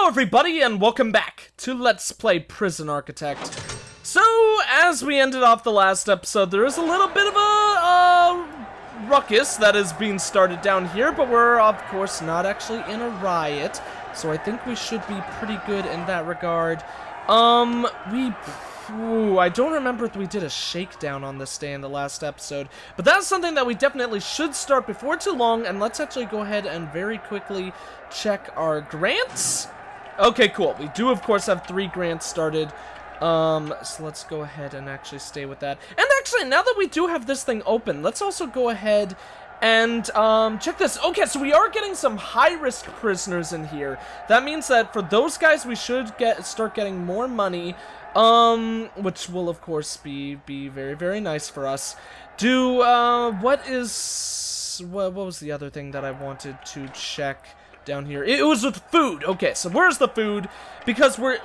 Hello everybody and welcome back to Let's Play Prison Architect. So, as we ended off the last episode, there is a little bit of a ruckus that is being started down here, but we're of course not actually in a riot, so I think we should be pretty good in that regard. I don't remember if we did a shakedown on this day in the last episode, but that's something that we definitely should start before too long, and let's actually go ahead and very quickly check our grants. Okay, cool. We do, of course, have 3 grants started, so let's go ahead and actually stay with that. And actually, now that we do have this thing open, let's also go ahead and check this. Okay, so we are getting some high-risk prisoners in here. That means that for those guys, we should start getting more money, which will, of course, be very, very nice for us. What was the other thing that I wanted to check down here? It was with food. Okay, so where's the food? Because we're,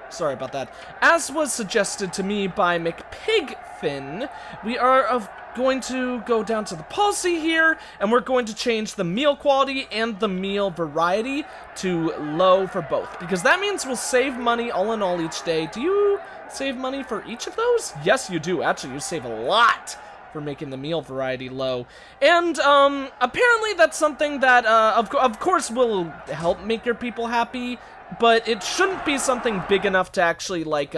sorry about that. As was suggested to me by McPigfin, we are going to go down to the policy here, and we're going to change the meal quality and the meal variety to low for both, because that means we'll save money all in all each day. Do you save money for each of those? Yes, you do. Actually, you save a lot for making the meal variety low. And apparently that's something that of course will help make your people happy, but it shouldn't be something big enough to actually like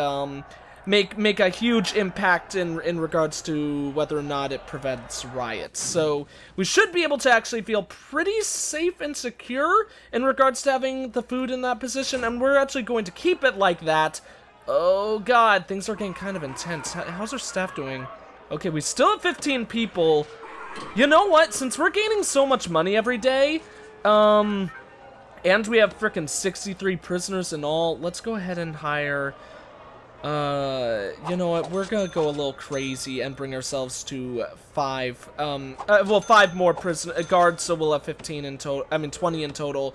make a huge impact in regards to whether or not it prevents riots. So we should be able to actually feel pretty safe and secure in regards to having the food in that position, and we're actually going to keep it like that. Oh god, things are getting kind of intense. How's our staff doing? Okay, we still have 15 people. You know what? Since we're gaining so much money every day, and we have frickin' 63 prisoners in all, let's go ahead and hire, you know what? We're gonna go a little crazy and bring ourselves to 5 more prison guards, so we'll have 15 in total. I mean, 20 in total.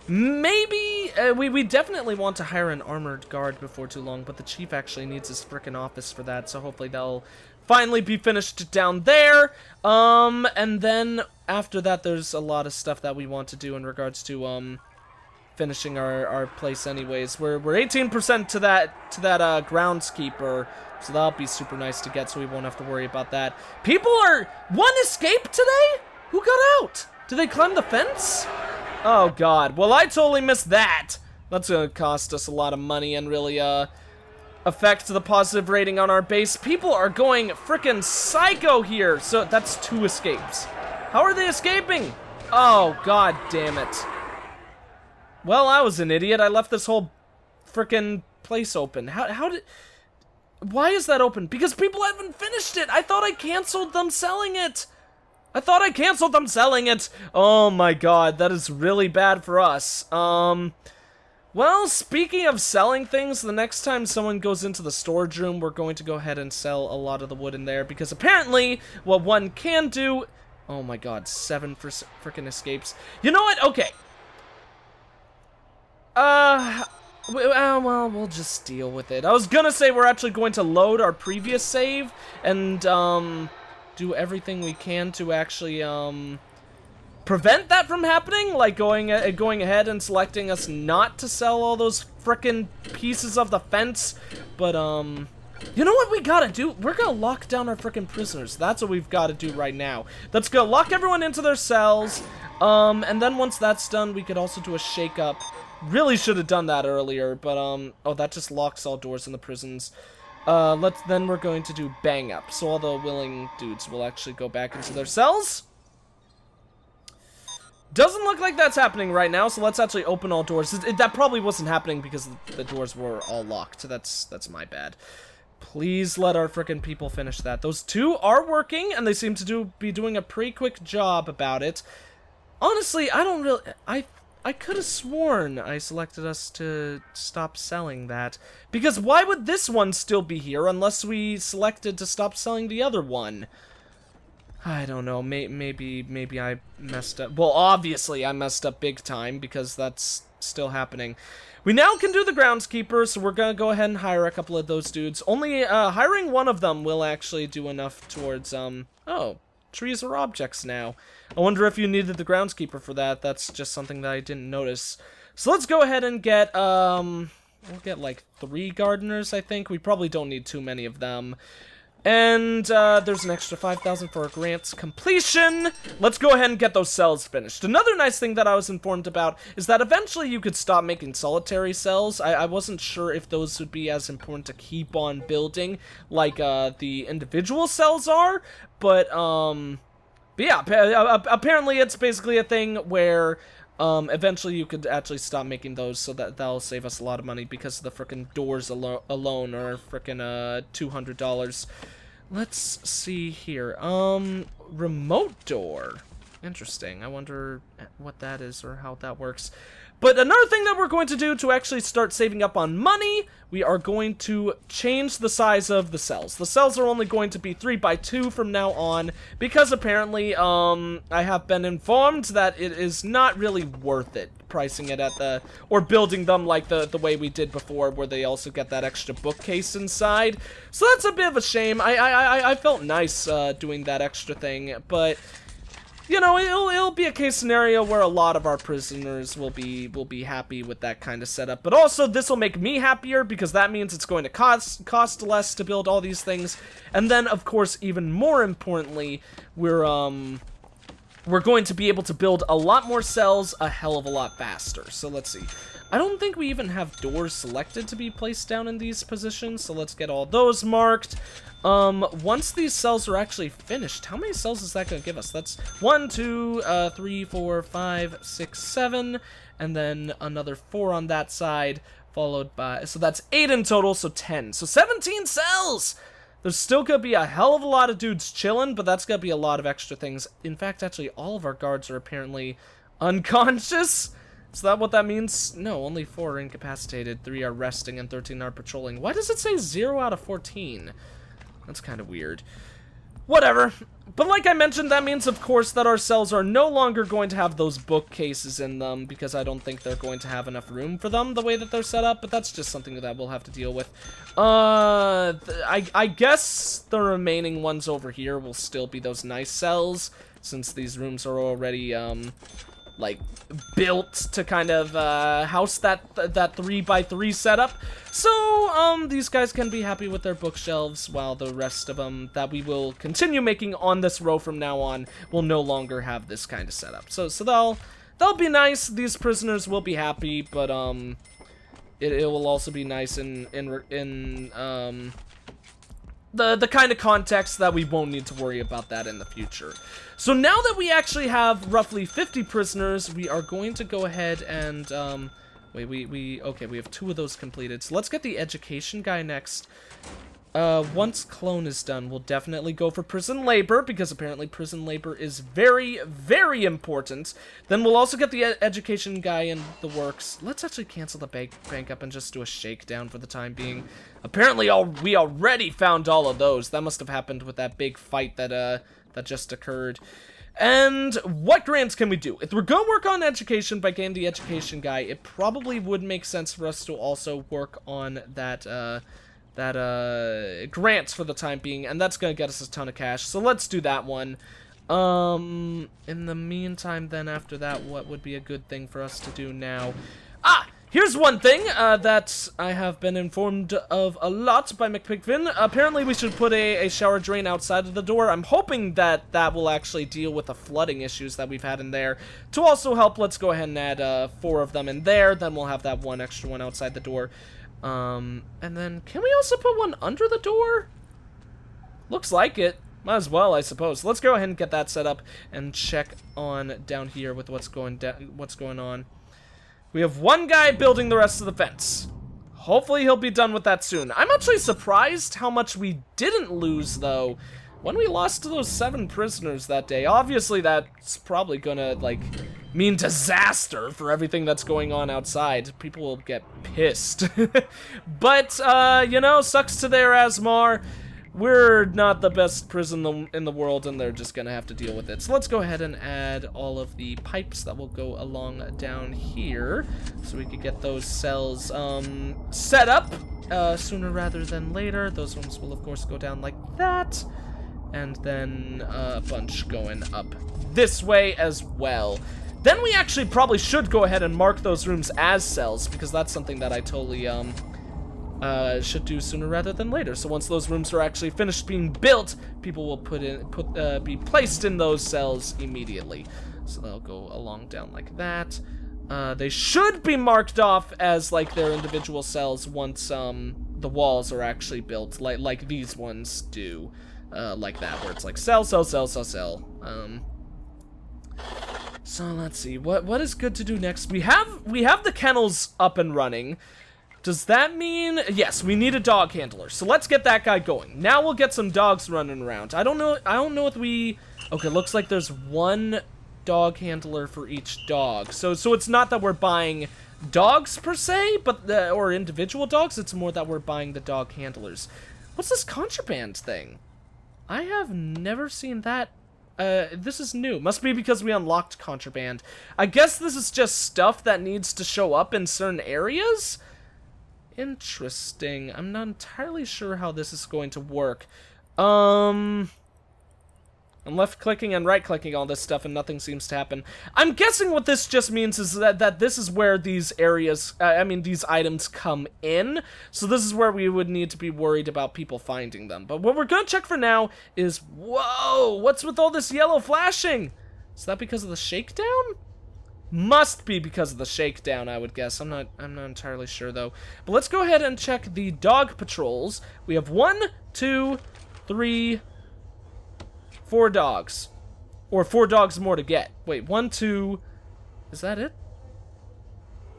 Maybe, we definitely want to hire an armored guard before too long, but the chief actually needs his frickin' office for that, so hopefully they'll finally be finished down there. And then after that, there's a lot of stuff that we want to do in regards to, finishing our place anyways. We're 18% to that groundskeeper, so that'll be super nice to get, so we won't have to worry about that. People are... One escaped today? Who got out? Did they climb the fence? Oh god, well I totally missed that. That's gonna cost us a lot of money and really affect the positive rating on our base. People are going frickin' psycho here. So that's 2 escapes. How are they escaping? Oh god damn it. Well, I was an idiot. I left this whole frickin' place open. Why is that open? Because people haven't finished it. I thought I canceled them selling it. Oh my god, that is really bad for us. Well, speaking of selling things, the next time someone goes into the storage room, we're going to go ahead and sell a lot of the wood in there, because apparently what one can do... Oh my god, 7 frickin' escapes. You know what? Okay. Well, we'll just deal with it. I was gonna say we're actually going to load our previous save and, do everything we can to actually, prevent that from happening, like going ahead and selecting us not to sell all those frickin' pieces of the fence. But, you know what we gotta do? We're gonna lock down our frickin' prisoners. That's what we've gotta do right now. Let's go lock everyone into their cells, and then once that's done, we could also do a shake-up. Really should have done that earlier, but, oh, that just locks all doors in the prisons. Then we're going to do bang up, so all the willing dudes will actually go back into their cells. Doesn't look like that's happening right now, so let's actually open all doors. That probably wasn't happening because the doors were all locked. That's my bad. Please let our frickin' people finish that. Those 2 are working, and they seem to be doing a pretty quick job about it. Honestly, I don't really... I could have sworn I selected us to stop selling that. Because why would this one still be here unless we selected to stop selling the other one? I don't know, maybe I messed up. Well, obviously I messed up big time because that's still happening. We now can do the groundskeeper, so we're gonna go ahead and hire a couple of those dudes. Only, hiring one of them will actually do enough towards, oh, trees are objects now. I wonder if you needed the groundskeeper for that. That's just something that I didn't notice. So let's go ahead and get, we'll get like 3 gardeners, I think. We probably don't need too many of them. And there's an extra 5,000 for our grant's completion. Let's go ahead and get those cells finished. Another nice thing that I was informed about is that eventually you could stop making solitary cells. I wasn't sure if those would be as important to keep on building like the individual cells are, but yeah, apparently it's basically a thing where eventually you could actually stop making those, so that'll save us a lot of money because the frickin' doors alone are frickin' $200. Let's see here. Remote door. Interesting. I wonder what that is or how that works. But another thing that we're going to do to actually start saving up on money, we are going to change the size of the cells. The cells are only going to be 3x2 from now on, because apparently, I have been informed that it is not really worth it pricing it at the, or building them like the way we did before, where they also get that extra bookcase inside. So that's a bit of a shame. I felt nice doing that extra thing, but you know, it'll be a case scenario where a lot of our prisoners will be happy with that kind of setup. But also, this will make me happier because that means it's going to cost less to build all these things. And then, of course, even more importantly, we're going to be able to build a lot more cells a hell of a lot faster. So let's see. I don't think we even have doors selected to be placed down in these positions, so let's get all those marked. Once these cells are actually finished, how many cells is that going to give us? That's 1, 2, 3, 4, 5, 6, 7, and then another 4 on that side, followed by, so that's 8 in total, so 10. So 17 cells! There's still going to be a hell of a lot of dudes chilling, but that's going to be a lot of extra things. In fact, actually, all of our guards are apparently unconscious. Is that what that means? No, only 4 are incapacitated, 3 are resting, and 13 are patrolling. Why does it say 0 out of 14? That's kind of weird. Whatever. But like I mentioned, that means, of course, that our cells are no longer going to have those bookcases in them, because I don't think they're going to have enough room for them the way that they're set up, but that's just something that we'll have to deal with. I guess the remaining ones over here will still be those nice cells, since these rooms are already, like, built to kind of house that 3x3 setup. So these guys can be happy with their bookshelves, while the rest of them that we will continue making on this row from now on will no longer have this kind of setup. So they'll be nice. These prisoners will be happy, but it will also be nice in the kind of context that we won't need to worry about that in the future. So now that we actually have roughly 50 prisoners, we are going to go ahead and, okay, we have 2 of those completed. So let's get the education guy next. Once clone is done, we'll definitely go for prison labor, because apparently prison labor is very, very important. Then we'll also get the education guy in the works. Let's actually cancel the bank up and just do a shakedown for the time being. Apparently we already found all of those. That must have happened with that big fight that just occurred. And what grants can we do? If we're going to work on education by getting the education guy, it probably would make sense for us to also work on that grants for the time being, and that's going to get us a ton of cash. So let's do that one. In the meantime, then after that, what would be a good thing for us to do now? Here's one thing that I have been informed of a lot by McPigfin. Apparently we should put a shower drain outside of the door. I'm hoping that that will actually deal with the flooding issues that we've had in there. To also help, let's go ahead and add 4 of them in there. Then we'll have that one extra one outside the door. And then, can we also put one under the door? Looks like it. Might as well, I suppose. Let's go ahead and get that set up and check on down here with what's going on. We have one guy building the rest of the fence. Hopefully he'll be done with that soon. I'm actually surprised how much we didn't lose, though, when we lost to those 7 prisoners that day. Obviously, that's probably gonna, like, mean disaster for everything that's going on outside. People will get pissed. But, you know, sucks to their Asmar. We're not the best prison in the world, and they're just gonna have to deal with it. So let's go ahead and add all of the pipes that will go along down here, so we could get those cells sset up sooner rather than later. Those ones will, of course, go down like that. And then a bunch going up this way as well. Then we actually probably should go ahead and mark those rooms as cells, because that's something that I totally should do sooner rather than later. So once those rooms are actually finished being built, people will be placed in those cells immediately. So they'll go along down like that. They should be marked off as like their individual cells once the walls are actually built, like these ones do, like that, where it's like cell, cell, cell, cell, cell. So let's see, what is good to do next? We have the kennels up and running. Does that mean, yes, we need a dog handler. So let's get that guy going. Now we'll get some dogs running around. I don't know if we, okay, looks like there's one dog handler for each dog. So it's not that we're buying dogs per se, but or individual dogs. It's more that we're buying the dog handlers. What's this contraband thing? I have never seen that. This is new. Must be because we unlocked contraband. I guess this is just stuff that needs to show up in certain areas. Interesting. I'm not entirely sure how this is going to work. I'm left-clicking and right-clicking all this stuff and nothing seems to happen. I'm guessing what this just means is that this is where these areas, these items come in. So this is where we would need to be worried about people finding them. But what we're going to check for now is, whoa, what's with all this yellow flashing? Is that because of the shakedown? Must be because of the shakedown, I would guess. I'm not entirely sure, though. But let's go ahead and check the dog patrols. We have 1, 2, 3... 4 dogs. Or 4 dogs more to get. Wait, 1, 2... Is that it?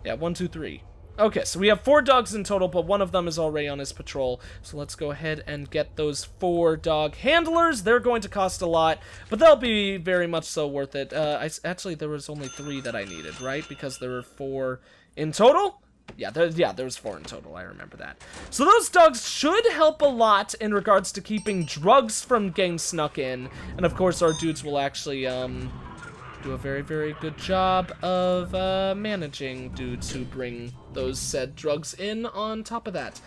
Yeah, 1, 2, 3. Okay, so we have 4 dogs in total, but one of them is already on his patrol. So let's go ahead and get those 4 dog handlers. They're going to cost a lot, but they'll be very much so worth it. Actually, there was only 3 that I needed, right? Because there were 4 in total? Yeah, there was 4 in total, I remember that. So those dogs should help a lot in regards to keeping drugs from getting snuck in. And of course, our dudes will actually do a very, very good job of managing dudes who bring those said drugs in on top of that.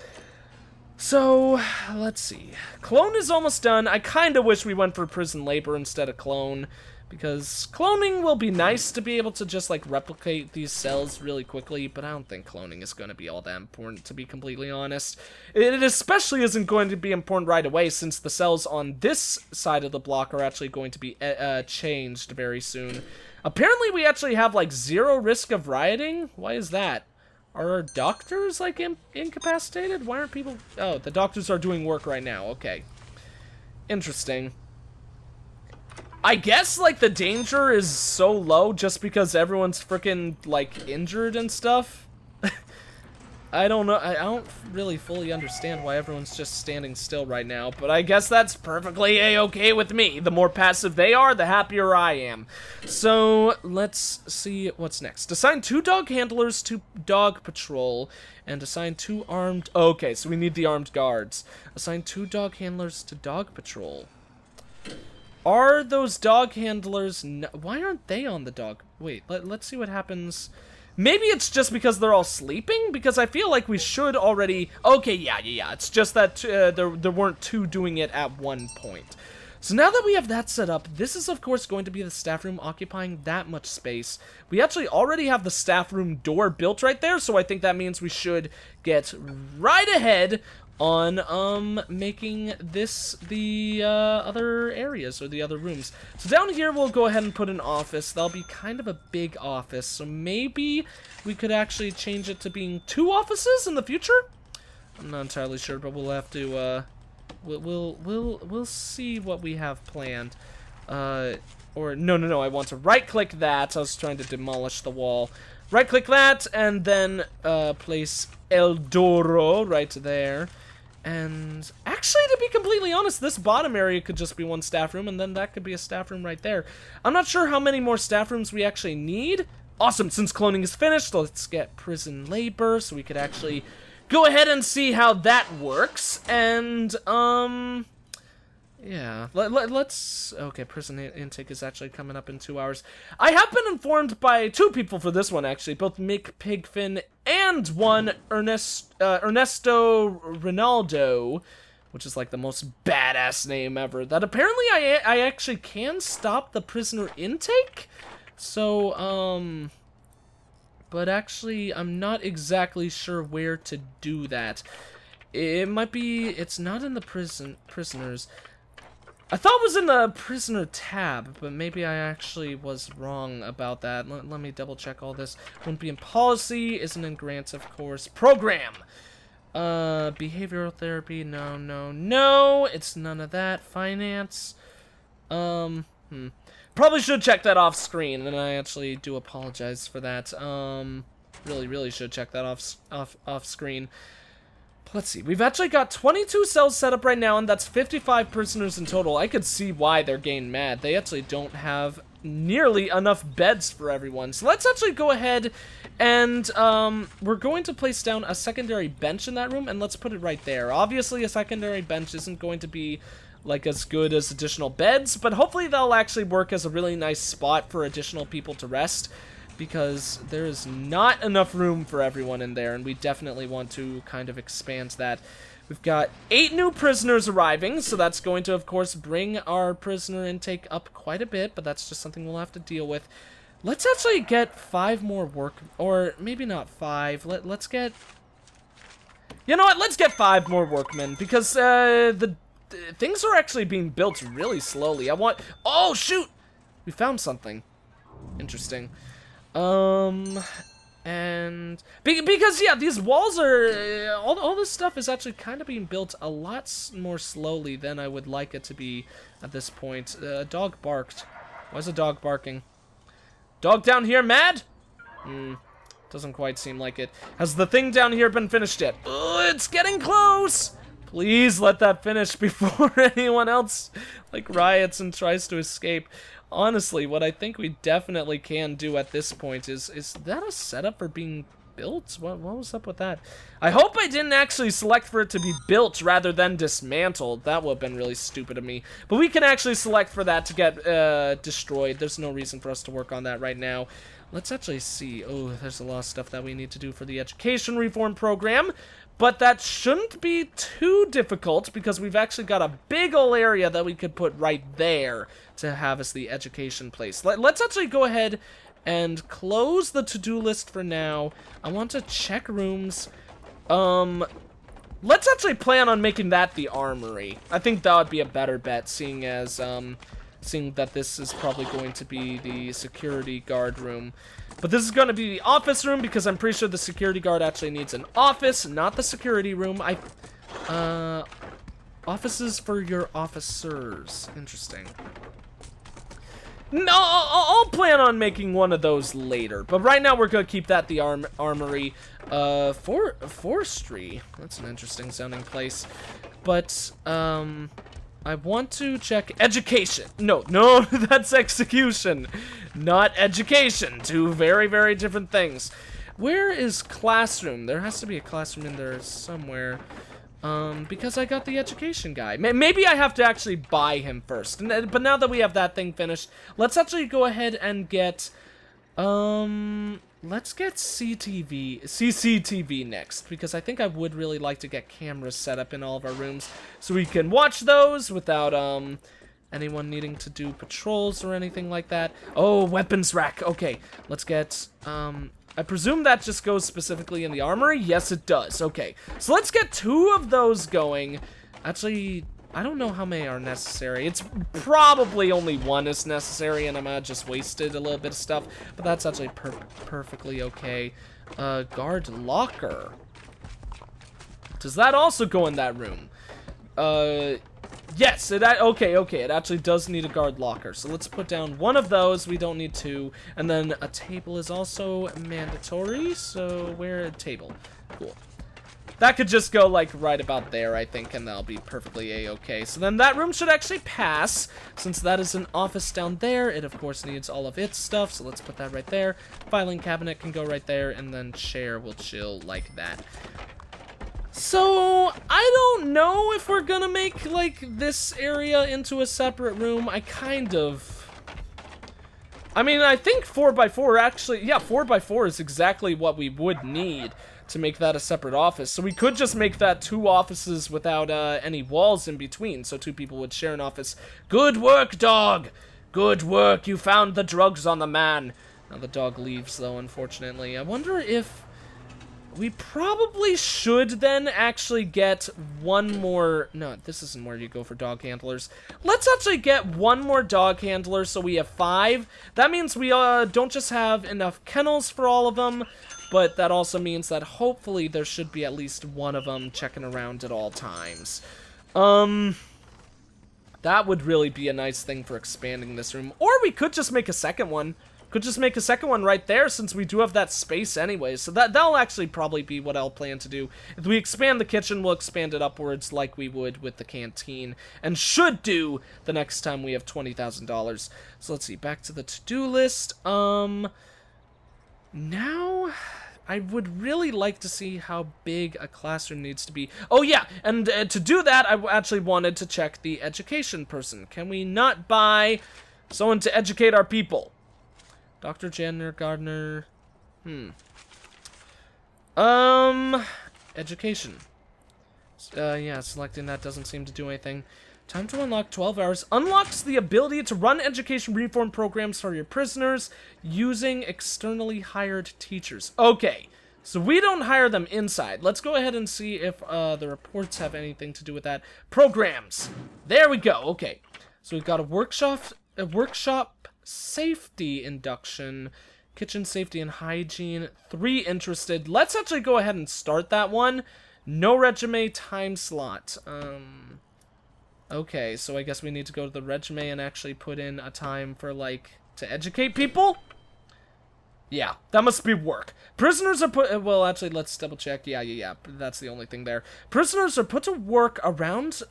So, let's see. Clone is almost done. I kind of wish we went for prison labor instead of clone, because cloning will be nice to be able to just, like, replicate these cells really quickly, but I don't think cloning is going to be all that important, to be completely honest. It especially isn't going to be important right away, since the cells on this side of the block are actually going to be changed very soon. Apparently, we actually have, like, 0 risk of rioting? Why is that? Are our doctors, like, incapacitated? Why aren't people... Oh, the doctors are doing work right now. Okay. Interesting. I guess, like, the danger is so low just because everyone's freaking, like, injured and stuff. I don't know. I don't really fully understand why everyone's just standing still right now, but I guess that's perfectly a-okay with me. The more passive they are, the happier I am. So, let's see what's next. Assign 2 dog handlers to dog patrol, and assign 2 armed... Okay, so we need the armed guards. Assign 2 dog handlers to dog patrol. Are those dog handlers... Why aren't they on the dog... Wait, let's see what happens... Maybe it's just because they're all sleeping? Because I feel like we should already... Okay, yeah. It's just that there weren't 2 doing it at one point. So now that we have that set up, this is of course going to be the staff room occupying that much space. We actually already have the staff room door built right there, so I think that means we should get right ahead on making this the other areas or the other rooms. So down here we'll go ahead and put an office. That'll be kind of a big office, so maybe we could actually change it to being 2 offices in the future. I'm not entirely sure, but we'll have to we'll see what we have planned. Or no, I want to right click that. I was trying to demolish the wall. Right click that and then place El Doro right there. And actually, to be completely honest, this bottom area could just be 1 staff room, and then that could be a staff room right there. I'm not sure how many more staff rooms we actually need. Awesome, since cloning is finished, let's get prison labor, so we could actually go ahead and see how that works. And, yeah, let's... Okay, prison intake is actually coming up in 2 hours. I have been informed by 2 people for this one, actually, both Mick Pigfin and one Ernesto Ronaldo, which is like the most badass name ever, that apparently I actually can stop the prisoner intake. So, but actually, I'm not exactly sure where to do that. It might be, it's not in the prisoners. I thought it was in the prisoner tab, but maybe I actually was wrong about that. Let me double check all this. Wouldn't be in policy, isn't in grants, of course. Program! Behavioral therapy, no. It's none of that. Finance. Probably should check that off screen, and I actually do apologize for that. Really should check that off screen. Let's see, we've actually got 22 cells set up right now, and that's 55 prisoners in total. I could see why they're getting mad. They actually don't have nearly enough beds for everyone. So let's actually go ahead and we're going to place down a secondary bench in that room, and let's put it right there. Obviously, a secondary bench isn't going to be like as good as additional beds, but hopefully they'll actually work as a really nice spot for additional people to rest, because there is not enough room for everyone in there, and we definitely want to kind of expand that. We've got 8 new prisoners arriving, so that's going to, of course, bring our prisoner intake up quite a bit, but that's just something we'll have to deal with. Let's actually get 5 more or maybe not 5. Let's get... You know what? Let's get 5 more workmen, because things are actually being built really slowly. Oh, shoot! We found something. Interesting. And because yeah, these walls are all this stuff is actually kind of being built a lot more slowly than I would like it to be at this point. A dog barked. Why is a dog barking? Dog down here mad? Doesn't quite seem like it. Has the thing down here been finished yet? Oh, it's getting close. Please let that finish before anyone else like riots and tries to escape. Honestly, what I think we definitely can do at this point is that a setup for being built? What was up with that? I hope I didn't actually select for it to be built rather than dismantled. That would have been really stupid of me. But we can actually select for that to get destroyed. There's no reason for us to work on that right now. Let's actually see. Oh, there's a lot of stuff that we need to do for the education reform program. But that shouldn't be too difficult, because we've actually got a big ol' area that we could put right there to have as the education place. Let's actually go ahead and close the to-do list for now. I want to check rooms. Let's actually plan on making that the armory. I think that would be a better bet, seeing that this is probably going to be the security guard room. But this is going to be the office room, because I'm pretty sure the security guard actually needs an office, not the security room. Offices for your officers. Interesting. No, I'll plan on making one of those later. But right now we're going to keep that the armory. Forestry. That's an interesting sounding place. But, I want to check education. No, that's execution, not education. Two very different things. Where is classroom? There has to be a classroom in there somewhere. Because I got the education guy. Maybe I have to actually buy him first. But now that we have that thing finished, let's actually go ahead and get, let's get CCTV next, because I think I would really like to get cameras set up in all of our rooms so we can watch those without anyone needing to do patrols or anything like that. Oh, weapons rack. Okay, let's get I presume that just goes specifically in the armory. Yes, it does. Okay, so let's get 2 of those going. Actually, I don't know how many are necessary. It's probably only 1 is necessary, and I might have just wasted a little bit of stuff, but that's actually perfectly okay. Guard locker. Does that also go in that room? Yes, okay, it actually does need a guard locker. So let's put down 1 of those. We don't need 2. And then a table is also mandatory, so where a table? Cool. That could just go, like, right about there, I think, and that'll be perfectly a-okay. So then that room should actually pass. Since that is an office down there, it, of course, needs all of its stuff, so let's put that right there. Filing cabinet can go right there, and then chair will chill like that. So, I don't know if we're gonna make, like, this area into a separate room. I kind of I mean, I think 4x4 actually, yeah, 4x4 is exactly what we would need to make that a separate office. So we could just make that 2 offices without any walls in between, so 2 people would share an office. Good work, dog! Good work, you found the drugs on the man. Now the dog leaves, though, unfortunately. I wonder if we probably should then actually get one more... No, this isn't where you go for dog handlers. Let's actually get one more dog handler, so we have 5. That means we don't just have enough kennels for all of them, but that also means that hopefully there should be at least one of them checking around at all times. That would really be a nice thing for expanding this room. Or we could just make a second one. Could just make a second one right there, since we do have that space anyway. So that'll actually probably be what I'll plan to do. If we expand the kitchen, we'll expand it upwards like we would with the canteen, and should do the next time we have $20,000. So let's see, back to the to-do list. Now, I would really like to see how big a classroom needs to be. Oh yeah, and to do that, I actually wanted to check the education person. Can we not buy someone to educate our people? Dr. Jenner, Gardner, education. Yeah, selecting that doesn't seem to do anything. Time to unlock 12 hours. Unlocks the ability to run education reform programs for your prisoners using externally hired teachers. Okay, so we don't hire them inside. Let's go ahead and see if the reports have anything to do with that. Programs. There we go. Okay, so we've got a workshop safety induction, kitchen safety and hygiene, 3 interested. Let's actually go ahead and start that one. No resume time slot. Okay, so I guess we need to go to the resume and actually put in a time for, like, to educate people? Yeah, that must be work. Prisoners are put... Well, actually, let's double check. Yeah. That's the only thing there. Prisoners are put to work around,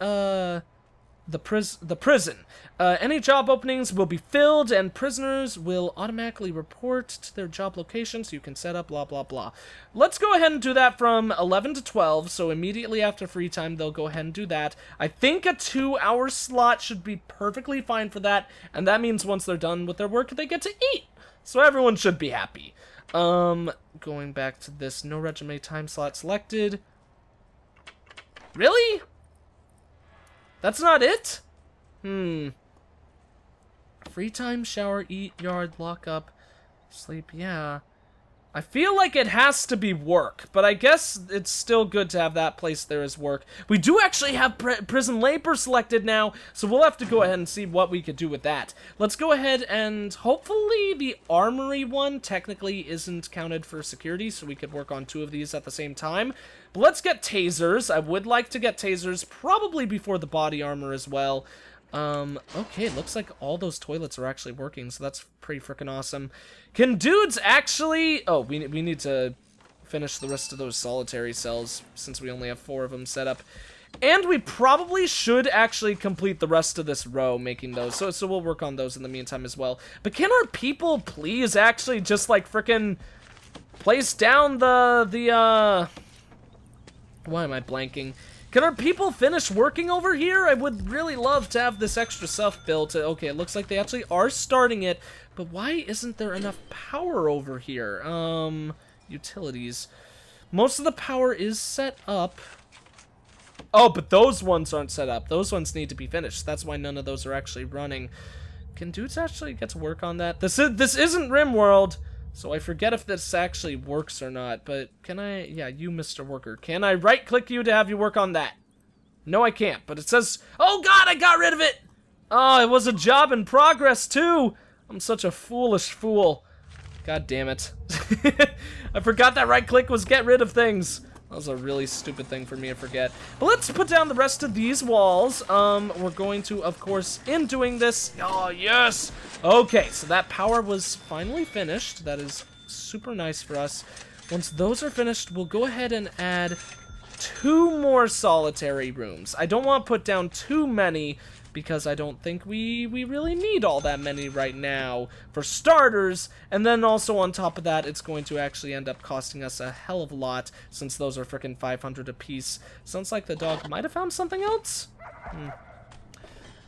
the prison. Any job openings will be filled, and prisoners will automatically report to their job location, so you can set up blah blah blah. Let's go ahead and do that from 11 to 12, so immediately after free time they'll go ahead and do that. I think a 2-hour slot should be perfectly fine for that, and that means once they're done with their work they get to eat, so everyone should be happy. Going back to this, no resume time slot selected. Really? That's not it? Free time, shower, eat, yard, lock up, sleep, yeah. I feel like it has to be work, but I guess it's still good to have that place there as work. We do actually have prison labor selected now, so we'll have to go ahead and see what we could do with that. Let's go ahead and hopefully the armory one technically isn't counted for security, so we could work on 2 of these at the same time. But let's get tasers. I would like to get tasers probably before the body armor as well. Okay, it looks like all those toilets are actually working, so that's pretty freaking awesome. Can dudes actually... Oh, we need to finish the rest of those solitary cells, since we only have 4 of them set up. And we probably should actually complete the rest of this row making those, so we'll work on those in the meantime as well. But can our people please actually just, like, frickin' place down the Why am I blanking? Can our people finish working over here? I would really love to have this extra stuff built. Okay, it looks like they actually are starting it, but why isn't there enough power over here? Utilities. Most of the power is set up. Oh, but those ones aren't set up. Those ones need to be finished. That's why none of those are actually running. Can dudes actually get to work on that? This isn't RimWorld, so I forget if this actually works or not, but can I... Yeah, you, Mr. Worker. Can I right-click you to have you work on that? No, I can't, but it says... Oh, God, I got rid of it! Oh, it was a job in progress, too! I'm such a foolish fool. God damn it. I forgot that right-click was get rid of things. That was a really stupid thing for me to forget. But let's put down the rest of these walls. We're going to, of course, in doing this... Oh, yes! Okay, so that power was finally finished. That is super nice for us. Once those are finished, we'll go ahead and add 2 more solitary rooms. I don't want to put down too many, because I don't think we really need all that many right now, for starters, and then also on top of that, it's going to actually end up costing us a hell of a lot, since those are frickin' 500 apiece. Sounds like the dog might have found something else?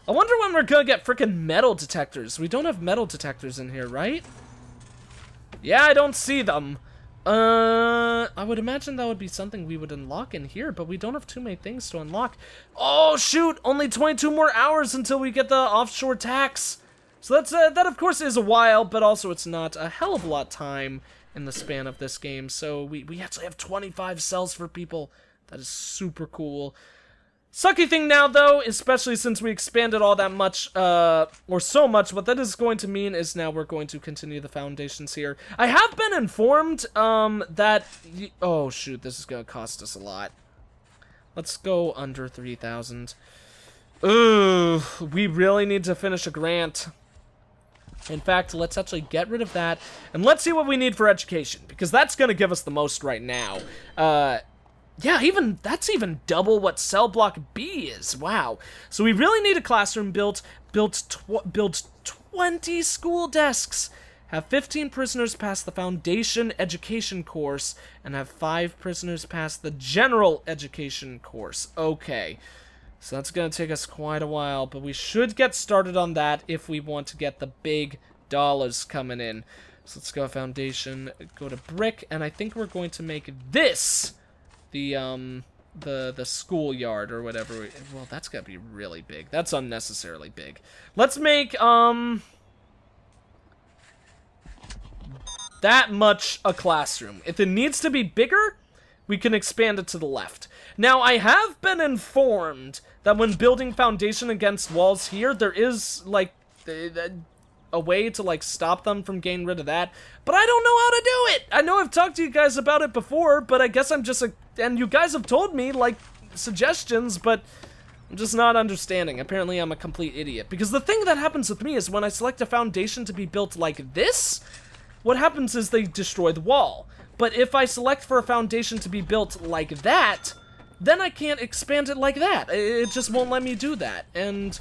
I wonder when we're gonna get frickin' metal detectors. We don't have metal detectors in here, right? Yeah, I don't see them. I would imagine that would be something we would unlock in here, but we don't have too many things to unlock. Oh, shoot! Only 22 more hours until we get the offshore tax. So that's, that of course is a while, but also it's not a hell of a lot of time in the span of this game. So we actually have 25 cells for people. That is super cool. Sucky thing now, though, especially since we expanded all that much, or so much, what that is going to mean is now we're going to continue the foundations here. I have been informed, that... Oh, shoot, this is going to cost us a lot. Let's go under 3,000. Ooh, we really need to finish a grant. In fact, let's actually get rid of that, and let's see what we need for education, because that's going to give us the most right now. Yeah, that's even double what cell block B is. Wow. So we really need a classroom built 20 school desks, have 15 prisoners pass the foundation education course, and have 5 prisoners pass the general education course. Okay. So that's going to take us quite a while, but we should get started on that if we want to get the big dollars coming in. So let's go foundation, go to brick, and I think we're going to make this the schoolyard or whatever. Well, that's gotta be really big. That's unnecessarily big. Let's make that much a classroom. If it needs to be bigger, we can expand it to the left. Now, I have been informed that when building foundation against walls here, there is like a way to like stop them from getting rid of that, but I don't know how to do it. I know I've talked to you guys about it before, but I guess I'm just and you guys have told me like suggestions, but I'm just not understanding. Apparently I'm a complete idiot, because the thing that happens with me is when I select a foundation to be built like this, what happens is they destroy the wall. But if I select for a foundation to be built like that, then I can't expand it like that. It just won't let me do that. And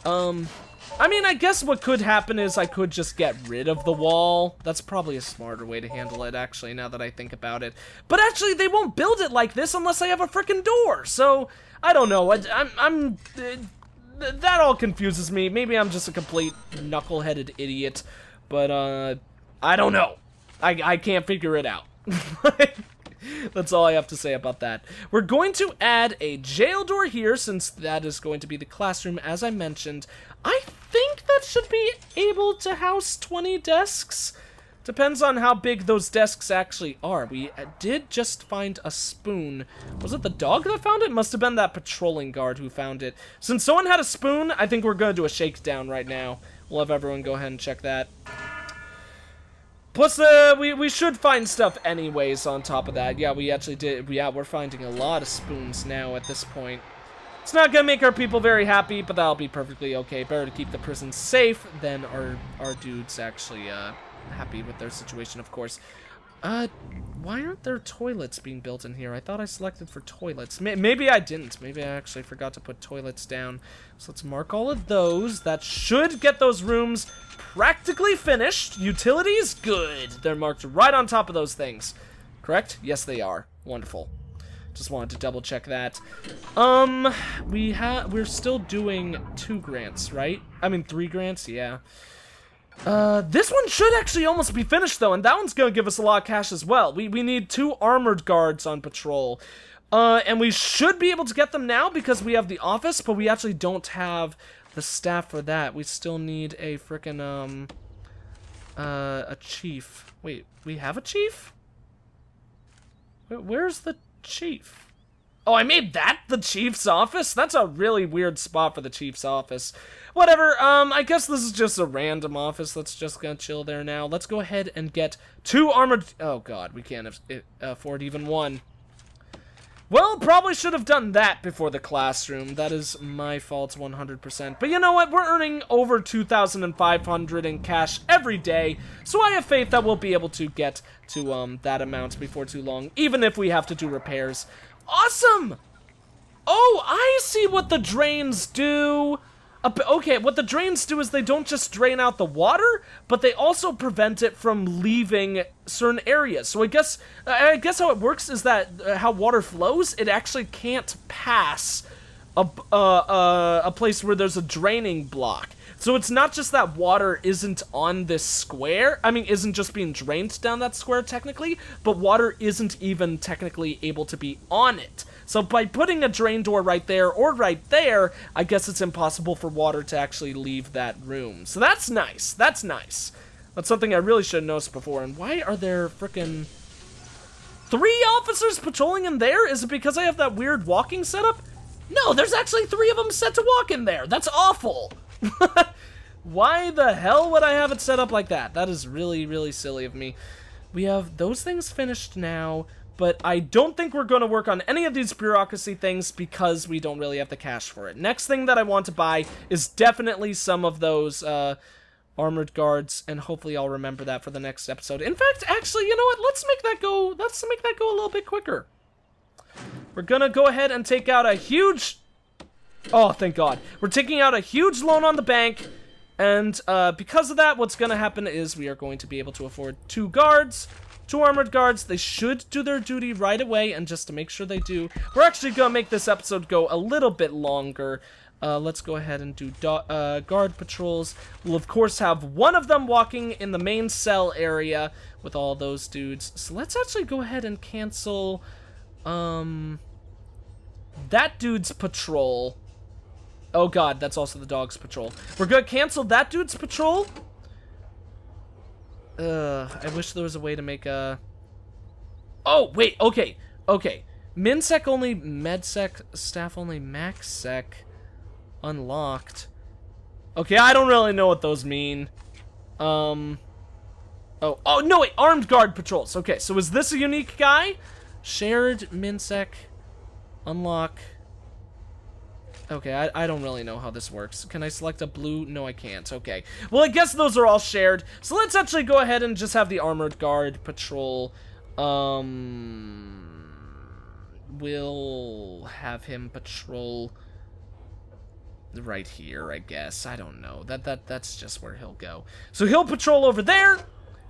I mean, I guess what could happen is I could just get rid of the wall. That's probably a smarter way to handle it, actually, now that I think about it. But actually, they won't build it like this unless I have a frickin' door. So, I don't know. That all confuses me. Maybe I'm just a complete knuckle-headed idiot. But, I don't know. I can't figure it out. That's all I have to say about that. We're going to add a jail door here, since that is going to be the classroom, as I mentioned. I think that should be able to house 20 desks. Depends on how big those desks actually are. We did just find a spoon. Was it the dog that found it? Must have been that patrolling guard who found it. Since someone had a spoon, I think we're going to do a shakedown right now. We'll have everyone go ahead and check that. Plus, we should find stuff anyways on top of that. Yeah, we actually did. Yeah, we're finding a lot of spoons now at this point. It's not gonna make our people very happy, but that'll be perfectly okay. Better to keep the prison safe than our dudes actually happy with their situation, of course. Why aren't there toilets being built in here? I thought I selected for toilets. Maybe I didn't. Maybe I actually forgot to put toilets down. So let's mark all of those. That should get those rooms practically finished. Utilities, good. They're marked right on top of those things. Correct? Yes, they are. Wonderful. Just wanted to double check that. We're still doing 2 grants, right? I mean 3 grants, yeah. This one should actually almost be finished though, and that one's gonna give us a lot of cash as well. We need 2 armored guards on patrol. And we should be able to get them now because we have the office, but we actually don't have the staff for that. We still need a frickin' a chief. Wait, we have a chief? Where's the chief? Oh, I made that the chief's office? That's a really weird spot for the chief's office. Whatever, I guess this is just a random office. Let's just gonna chill there now. Let's go ahead and get 2 armored... Oh god, we can't afford even 1. Well, probably should have done that before the classroom. That is my fault 100%. But you know what? We're earning over 2,500 in cash every day, so I have faith that we'll be able to get to that amount before too long, even if we have to do repairs. Awesome! Oh, I see what the drains do. Okay, what the drains do is they don't just drain out the water, but they also prevent it from leaving certain areas. So I guess how it works is that how water flows, it actually can't pass a place where there's a draining block. So it's not just that water isn't on this square, I mean, isn't just being drained down that square technically, but water isn't even technically able to be on it. So by putting a drain door right there or right there, I guess it's impossible for water to actually leave that room. So that's nice. That's nice. That's something I really should have noticed before. And why are there frickin' 3 officers patrolling in there? Is it because I have that weird walking setup? No, there's actually 3 of them set to walk in there. That's awful. Why the hell would I have it set up like that? That is really, really silly of me. We have those things finished now, but I don't think we're going to work on any of these bureaucracy things because we don't really have the cash for it. Next thing that I want to buy is definitely some of those armored guards, and hopefully I'll remember that for the next episode. In fact, actually, you know what? Let's make that go a little bit quicker. We're gonna go ahead and take out a huge... Oh, thank God. We're taking out a huge loan on the bank, and because of that, what's gonna happen is we are going to be able to afford 2 guards, 2 armored guards. They should do their duty right away, and just to make sure they do, we're actually gonna make this episode go a little bit longer. Let's go ahead and do guard patrols. We'll, of course, have one of them walking in the main cell area with all those dudes. So let's actually go ahead and cancel that dude's patrol. Oh, God, that's also the dog's patrol. We're going to cancel that dude's patrol. I wish there was a way to make a... Oh, wait, okay, okay. MinSec only, MedSec, staff only, MaxSec. Unlocked. Okay, I don't really know what those mean. Oh, no, wait, armed guard patrols. Okay, so is this a unique guy? Shared, MinSec, unlock. Okay, I don't really know how this works. Can I select a blue? No, I can't. Okay. Well, I guess those are all shared. So let's actually go ahead and just have the armored guard patrol. We'll have him patrol right here, I guess. I don't know. That's just where he'll go. So he'll patrol over there,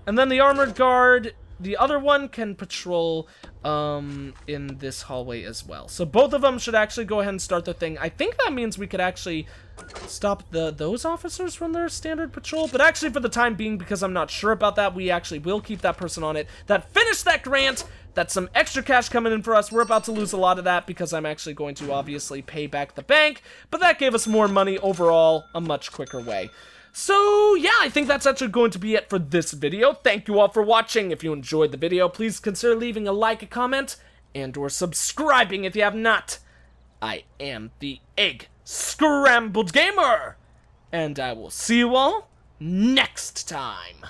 and then the armored guard, the other one, can patrol in this hallway as well. So both of them should actually go ahead and start their thing. I think that means we could actually stop those officers from their standard patrol, but actually for the time being, because I'm not sure about that, we actually will keep that person on it. That finished that grant. That's some extra cash coming in for us. We're about to lose a lot of that because I'm actually going to obviously pay back the bank, but that gave us more money overall, a much quicker way. So, yeah, I think that's actually going to be it for this video. Thank you all for watching. If you enjoyed the video, please consider leaving a like, a comment, and or subscribing if you have not. I am the EggScrambledGamer, and I will see you all next time.